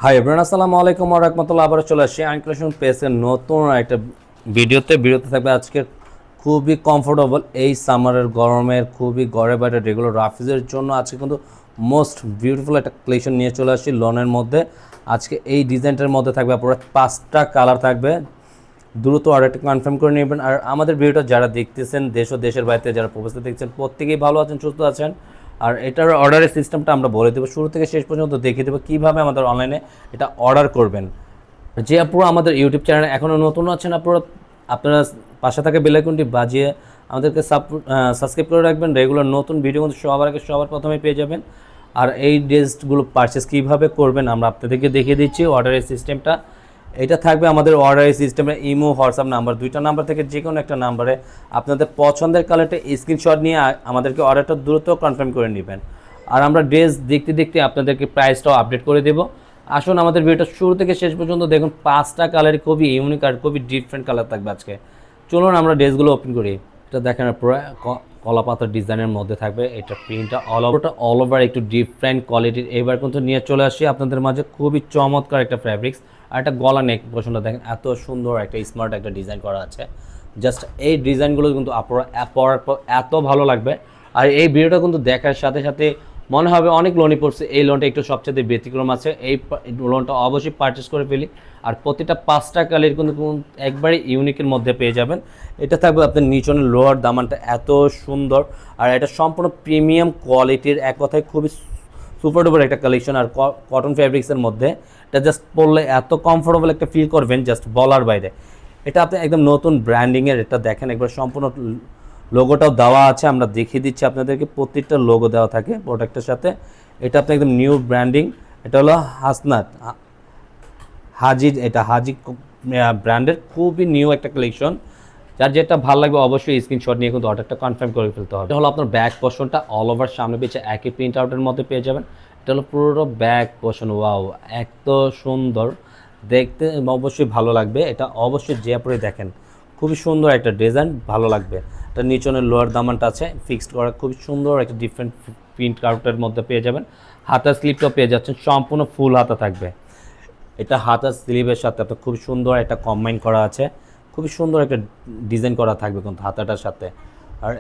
Hi everyone, আসসালামু আলাইকুম ওয়া রাহমাতুল্লাহ। আবার চলে আসছি আনক্লেশন পেজের নতুন একটা ভিডিওতে থাকবে আজকে খুবই কমফোর্টেবল এই সামারের গরমের খুবই ঘরে বাইরে রেগুলার রাফিজের জন্য আজকে কিন্তু মোস্ট বিউটিফুল একটা কালেকশন নিয়ে চলে আসছি লনের মধ্যে। আজকে এই ডিজাইনটার মধ্যে থাকবে আপনার 5টা কালার থাকবে। দ্রুত অর্ডারটি কনফার্ম করে নেবেন। আর আমাদের ভিডিওটা যারা দেখতেছেন দেশ ও দেশের বাইরে যারা প্রবাসে দেখছেন প্রত্যেকেই ভালো আছেন, সুস্থ আছেন। আর এটার অর্ডারের সিস্টেমটা আমরা বলে দেবো, শুরু থেকে শেষ পর্যন্ত দেখিয়ে দেবো কীভাবে আমাদের অনলাইনে এটা অর্ডার করবেন। যে আপুরা আমাদের ইউটিউব চ্যানেলে এখনও নতুন আছেন আপনারা পাশে থাকা বেল আইকনটি বাজিয়ে আমাদেরকে সাবস্ক্রাইব করে রাখবেন। রেগুলার নতুন ভিডিও কিন্তু সবার আগে সবার প্রথমে পেয়ে যাবেন। আর এই ড্রেসগুলো পারচেস কীভাবে করবেন আমরা আপনাদেরকে দেখিয়ে দিচ্ছি অর্ডারের সিস্টেমটা। এটা থাকবে আমাদের অর্ডারের সিস্টেমে ইমো হোয়াটসঅ্যাপ নাম্বার, দুইটা নাম্বার থেকে যে কোনো একটা নাম্বারে আপনাদের পছন্দের কালারটা স্ক্রিনশট নিয়ে আমাদেরকে অর্ডারটা দ্রুত কনফার্ম করে নেবেন। আর আমরা ড্রেস দেখতে দেখতে আপনাদেরকে প্রাইসটাও আপডেট করে দেবো। আসুন আমাদের ভিডিওটা শুরু থেকে শেষ পর্যন্ত দেখুন। 5টা কালারই খুবই ইউনিক আর খুবই ডিফারেন্ট কালার থাকবে আজকে। চলুন আমরা ড্রেসগুলো ওপেন করি। এটা দেখেন পুরো কলা পাতার ডিজাইনের মধ্যে থাকবে। এটা প্রিন্টটা অল ওভার একটু ডিফারেন্ট কোয়ালিটির এবার কিন্তু নিয়ে চলে আসি আপনাদের মাঝে। খুবই চমৎকার একটা ফ্যাব্রিক্স আর একটা গলা নেক পোর্শনটা দেখেন এত সুন্দর একটা স্মার্ট একটা ডিজাইন করা আছে। জাস্ট এই ডিজাইনগুলো কিন্তু আপনারা পরার পর এত ভালো লাগবে। আর এই ভিডিওটা কিন্তু দেখার সাথে সাথে মনে হবে অনেক লোনই পড়ছে, এই লোনটা একটু সবচেয়ে ব্যতিক্রম আছে, এই লোনটা অবশ্যই পারচেস করে ফেলি। আর প্রতিটা 5টা কালার কিন্তু একবারে ইউনিকের মধ্যে পেয়ে যাবেন। এটা থাকবে আপনার নিচনের লোয়ার দামানটা এত সুন্দর আর এটা সম্পূর্ণ প্রিমিয়াম কোয়ালিটির, এক কথায় খুবই সুপার ডুপার একটা কালেকশন। আর কটন ফ্যাব্রিক্সের মধ্যে এটা জাস্ট পরলে এত কমফোর্টেবল একটা ফিল করবেন জাস্ট বলার বাইরে। এটা আপনি একদম নতুন ব্র্যান্ডিংয়ের, এটা দেখেন একবার সম্পূর্ণ লোগোটাও দেওয়া আছে, আমরা দেখিয়ে দিচ্ছি আপনাদেরকে। প্রত্যেকটা লোগো দেওয়া থাকে প্রোডাক্টের সাথে। এটা আপনি একদম নিউ ব্র্যান্ডিং, এটা হলো হাসনাত হাজি, এটা হাজি ব্র্যান্ডের খুবই নিউ একটা কালেকশন। যার যেটা ভালো লাগবে অবশ্যই স্ক্রিনশট নিয়ে কিন্তু অর্ডারটা কনফার্ম করে ফেলতে হবে। এটা হলো আপনার ব্যাক পোর্শনটা অল ওভার সামনে পিছে একই প্রিন্ট আউটের মধ্যে পেয়ে যাবেন। এটা হলো পুরো ব্যাক পোর্শন। ওয়াও, এত সুন্দর দেখতে, অবশ্যই ভালো লাগবে। এটা অবশ্যই যে আপনি দেখেন খুবই সুন্দর একটা ডিজাইন, ভালো লাগবে। এটা নিচনের লোয়ার দামানটা আছে ফিক্সড করা, খুবই সুন্দর একটা ডিফারেন্ট প্রিন্ট আউটের মধ্যে পেয়ে যাবেন। হাতার স্লিপটাও পেয়ে যাচ্ছেন, সম্পূর্ণ ফুল হাতা থাকবে। এটা হাতার স্লিভের সাথে আপনার খুব সুন্দর একটা কম্বাইন করা আছে, খুবই সুন্দর একটা ডিজাইন করা থাকবে কিন্তু হাতাটার সাথে। আর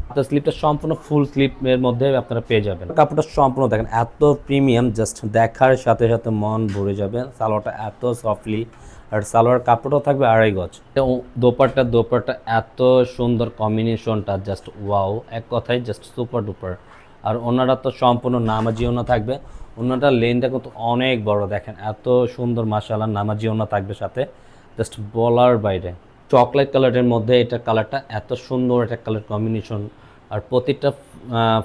হাতার স্লিপটা সম্পূর্ণ ফুল স্লিপের মধ্যে আপনারা পেয়ে যাবেন। কাপড়টা সম্পূর্ণ দেখেন এত প্রিমিয়াম, জাস্ট দেখার সাথে সাথে মন ভরে যাবে। সালোয়ারটা এত সফটলি, আর সালোয়ার কাপড়টাও থাকবে 2.5 গজ। দোপাট্টা এত সুন্দর কম্বিনেশনটা, জাস্ট ওয়াও, এক কথায় জাস্ট সুপার ডুপার। আর ওনারা তো সম্পূর্ণ নামাজি ওনা থাকবে। ওনাটা লেনটা কিন্তু অনেক বড়, দেখেন এত সুন্দর মাশাআল্লাহ নামাজি ওনা থাকবে সাথে, জাস্ট বলার বাইরে। চকলেট কালারের মধ্যে এটা কালারটা এত সুন্দর একটা কালার কম্বিনেশন। আর প্রতিটা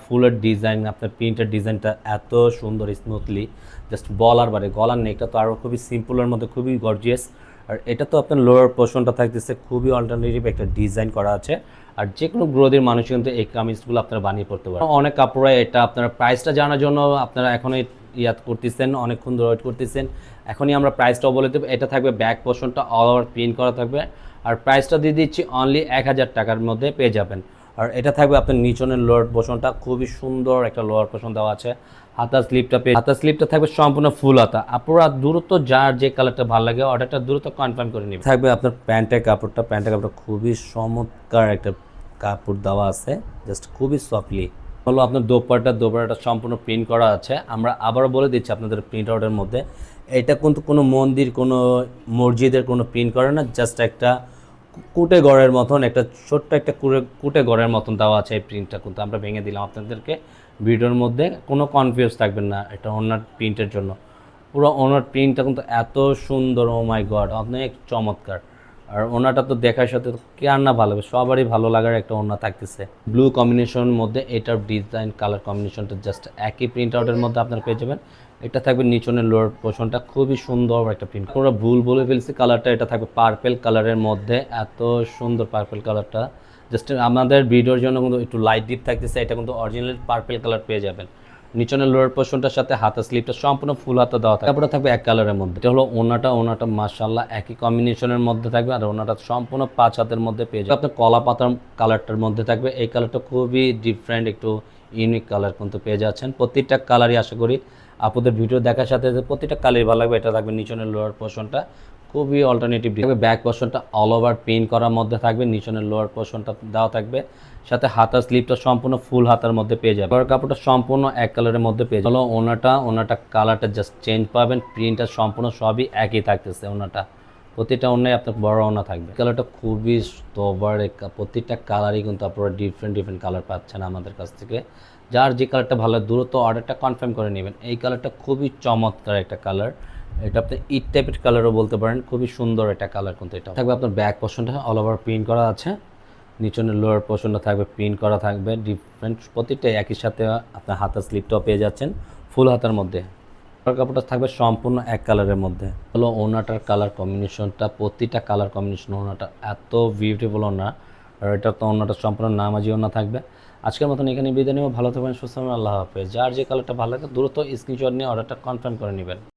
ফুলের ডিজাইন, আপনার প্রিন্টের ডিজাইনটা এত সুন্দর স্মুথলি, জাস্ট বলার বাইরে। গলার নেকটা তো আরও খুবই সিম্পলের মধ্যে খুবই গর্জিয়াস। আর এটা তো আপনার লোয়ার পোর্শনটা থাকতেছে খুবই অল্টারনেটিভ একটা ডিজাইন করা আছে। আর যে কোনো গ্রোথের মানুষ কিন্তু এই কামিজগুলো আপনারা বানিয়ে পড়তে পারেন। অনেক কাপড়ে এটা আপনারা প্রাইসটা জানার জন্য আপনারা এখনই ইয়াদ করতেছেন, অনেকক্ষণ ওয়েট করতেছেন। এখনই আমরা প্রাইসটাও বলে দেবো। এটা থাকবে ব্যাক পোর্শনটা অল ওভার প্রিন্ট করা থাকবে। আর প্রাইসটা দিয়ে দিচ্ছি অনলি 1000 টাকার মধ্যে পেয়ে যাবেন। আর এটা থাকবে আপনার নিচনের লোয়ার পোর্শনটা, খুবই সুন্দর একটা লোয়ার পোর্শন দেওয়া আছে। হাতার স্লিপটা থাকবে সম্পূর্ণ ফুল হাতা। আপনারা দ্রুত যার যে কালারটা ভালো লাগে অর্ডারটা দ্রুত কনফার্ম করে নেবেন। থাকবে আপনার প্যান্টের কাপড়টা খুবই চমৎকার একটা কাপড় দেওয়া আছে, জাস্ট খুবই সফটলি। হলো আপনার দোপাট্টা সম্পূর্ণ প্রিন্ট করা আছে। আমরা আবারও বলে দিচ্ছি আপনাদের প্রিন্ট আউটের মধ্যে, এটা কিন্তু কোনো মন্দির কোনো মসজিদের কোনো প্রিন্ট করে না, জাস্ট একটা কুটে গড়ের মতন, একটা ছোট্ট একটা কুটে গড়ের মতন দেওয়া আছে। এই প্রিন্টটা কিন্তু আমরা ভেঙে দিলাম আপনাদেরকে ভিডিওর মধ্যে, কোনো কনফিউজ থাকবেন না। এটা ওনার প্রিন্টের জন্য, পুরো ওনার প্রিন্টটা কিন্তু এত সুন্দর, ও মাই গড, অনেক চমৎকার। আর ওনাটা তো দেখার সাথে কে আর না ভালো লাগে, সবারই ভালো লাগার একটা ওনা থাকতেছে ব্লু কম্বিনেশনের মধ্যে। এটার ডিজাইন কালার কম্বিনেশনটা জাস্ট একই প্রিন্ট আউটের মধ্যে আপনারা পেয়ে যাবেন। এটা থাকবে নিচনের লোয়ার পোর্শনটা, খুবই সুন্দর একটা প্রিন্ট। আমরা ভুল বলে ফেলছি কালারটা, এটা থাকবে পার্পেল কালারের মধ্যে, এত সুন্দর পার্পেল কালারটা। জাস্ট আমাদের ভিডিওর জন্য কিন্তু একটু লাইট ডিপ থাকতেছে, এটা কিন্তু অরিজিনাল পার্পেল কালার পেয়ে যাবেন। নিচনের লোয়ার পোর্শনটার সাথে হাতা স্লিপটা সম্পূর্ণ ফুল হাতা দেওয়া থাকবে। তারপরে থাকবে এক কালারের মধ্যে, এটা হলো ওনাটা মাশাআল্লাহ একই কম্বিনেশনের মধ্যে থাকবে। আর ওনাটা সম্পূর্ণ 5 হাতের মধ্যে পেয়ে যাবে। আপনার কলা পাতার কালারটার মধ্যে থাকবে। এই কালারটা খুবই ডিফারেন্ট, একটু ইউনিক কালার কিন্তু পেয়ে যাচ্ছেন। প্রত্যেকটা কালারই আশা করি আপনাদের ভিডিও দেখার সাথে সাথে প্রতিটা কালার ভালো লাগবে। এটা থাকবে নিচনের লোয়ার পোর্শনটা খুবই অল্টারনেটিভ থাকবে, ব্যাক পোর্শনটা অল ওভার প্রিন্ট করার মধ্যে থাকবে, নিচনের লোয়ার পোর্শনটা দেওয়া থাকবে, সাথে হাতার স্লিপটা সম্পূর্ণ ফুল হাতার মধ্যে পেয়ে যাবে। লোয়ার কাপড়টা সম্পূর্ণ এক কালারের মধ্যে পেয়ে যাবে। হলো ওনাটা কালারটা জাস্ট চেঞ্জ পাবেন, প্রিন্টটা সম্পূর্ণ সবই একই থাকতেছে। ওনাটা প্রতিটা ওনায় আপনার বড় ওনা থাকবে। কালারটা খুবই সোবার, প্রতিটা কালারই কিন্তু আপনারা ডিফারেন্ট কালার পাচ্ছেন আমাদের কাছ থেকে। যার যে কালারটা ভালো দ্রুত অর্ডারটা কনফার্ম করে নেবেন। এই কালারটা খুবই চমৎকার একটা কালার, এটা আপনি ইট টাইপের কালারও বলতে পারেন, খুবই সুন্দর একটা কালার কিন্তু এটা থাকবে। আপনার ব্যাক পোর্শনটা অল ওভার প্রিন্ট করা আছে, নিচনের লোয়ার পোর্শনটা থাকবে প্রিন্ট করা থাকবে, ডিফারেন্ট প্রতিটা একই সাথে আপনার হাতার স্লিপটাও পেয়ে যাচ্ছেন ফুল হাতার মধ্যে। কাপড়টা থাকবে সম্পূর্ণ এক কালারের মধ্যে। হলো ওনাটার কালার কম্বিনেশনটা, প্রতিটা কালার কম্বিনেশন ওনাটা এত বিউটিফুল ওনা, আর এটা তো ওনাটা সম্পূর্ণ নামাজি ওনা থাকবে। আজকের মতন এখানে বিদায় নেব, ভালো থাকবেন, সুস্থ থাকবেন, আল্লাহ হাফেজ। যার যে কালারটা ভালো লাগে দ্রুত স্ক্রিনশট নিয়ে অর্ডারটা কনফার্ম করে নেবেন।